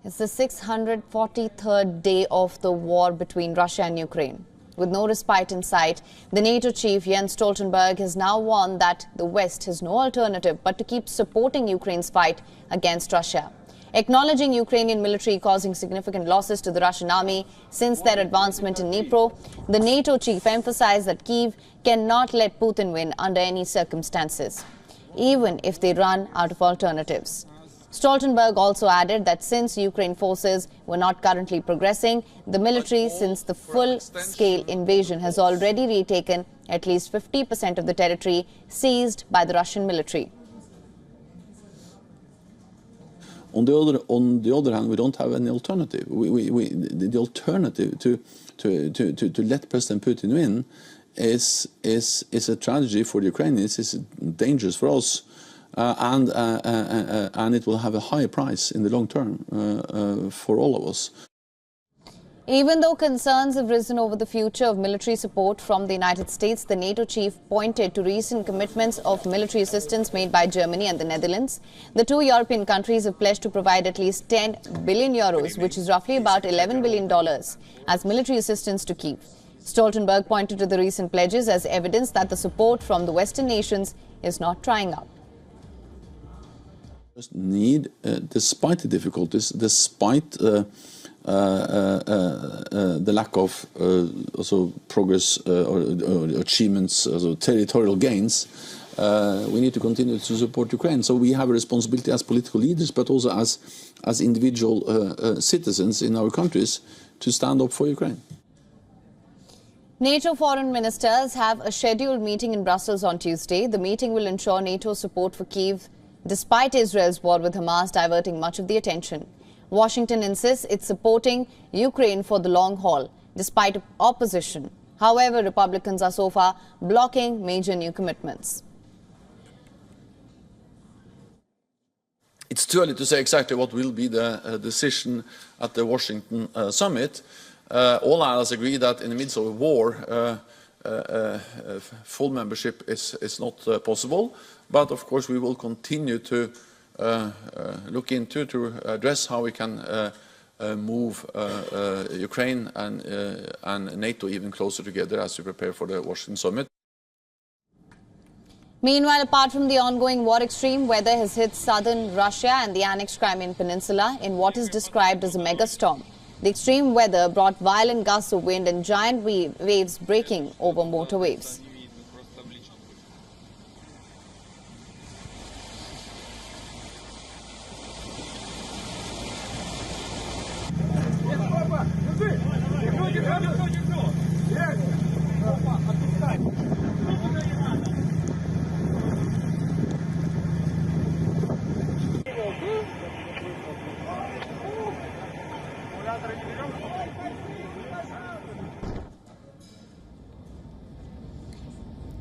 It's the 643rd day of the war between Russia and Ukraine. With no respite in sight, the NATO chief Jens Stoltenberg has now warned that the West has no alternative but to keep supporting Ukraine's fight against Russia. Acknowledging Ukrainian military causing significant losses to the Russian army since their advancement in Dnipro, the NATO chief emphasized that Kyiv cannot let Putin win under any circumstances, even if they run out of alternatives. Stoltenberg also added that since Ukraine forces were not currently progressing, the military, since the full-scale invasion, has already retaken at least 50% of the territory seized by the Russian military. On the other hand, we don't have any alternative. The alternative to let President Putin win is a tragedy for the Ukrainians. It's dangerous for us. And it will have a high price in the long term for all of us. Even though concerns have risen over the future of military support from the United States, the NATO chief pointed to recent commitments of military assistance made by Germany and the Netherlands. The two European countries have pledged to provide at least 10 billion euros, which is roughly about $11 billion, as military assistance to Kyiv. Stoltenberg pointed to the recent pledges as evidence that the support from the Western nations is not drying up. Need, despite the difficulties, despite the lack of also progress or achievements, also territorial gains, we need to continue to support Ukraine. So we have a responsibility as political leaders, but also as individual citizens in our countries to stand up for Ukraine. NATO foreign ministers have a scheduled meeting in Brussels on Tuesday. The meeting will ensure NATO support for Kyiv, despite Israel's war with Hamas diverting much of the attention. Washington insists it's supporting Ukraine for the long haul, despite opposition. However, Republicans are so far blocking major new commitments. It's too early to say exactly what will be the decision at the Washington summit. All allies agree that in the midst of a war, full membership is not possible. But of course, we will continue to look into to address how we can move Ukraine and NATO even closer together as we prepare for the Washington summit. Meanwhile, apart from the ongoing war, extreme weather has hit southern Russia and the annexed Crimean Peninsula in what is described as a mega storm. The extreme weather brought violent gusts of wind and giant waves breaking over motorways.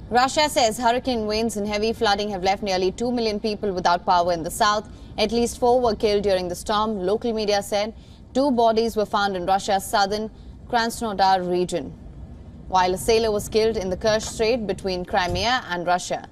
Russia says hurricane winds and heavy flooding have left nearly 2 million people without power in the south. At least 4 were killed during the storm, local media said. 2 bodies were found in Russia's southern Krasnodar region, while a sailor was killed in the Kerch Strait between Crimea and Russia.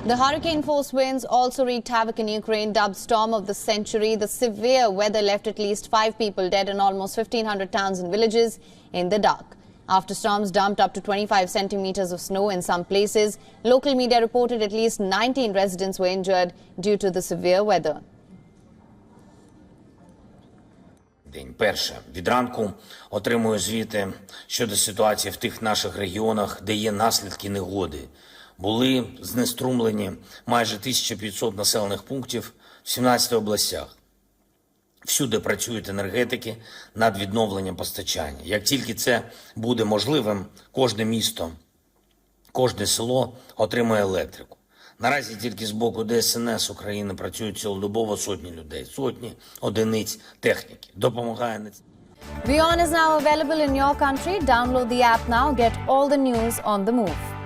The hurricane-force winds also wreaked havoc in Ukraine. Dubbed Storm of the Century, the severe weather left at least 5 people dead and almost 1,500 towns and villages in the dark. After storms dumped up to 25 centimeters of snow in some places, local media reported at least 19 residents were injured due to the severe weather. Перше, від ранку отримую звіти щодо ситуації в тих наших регіонах, де є наслідки негоди. Були знеструмлені майже 1500 населених пунктів в 17 областях. Всюди працюють енергетики над відновленням постачання. Як тільки це буде можливим, кожне місто, кожне село отримає електрику. Наразі тільки з боку ДСНС України працюють цілодобово сотні людей, сотні одиниць техніки. Допомагає не... WION is now available in your country. Download the app now. Get all the news on the move.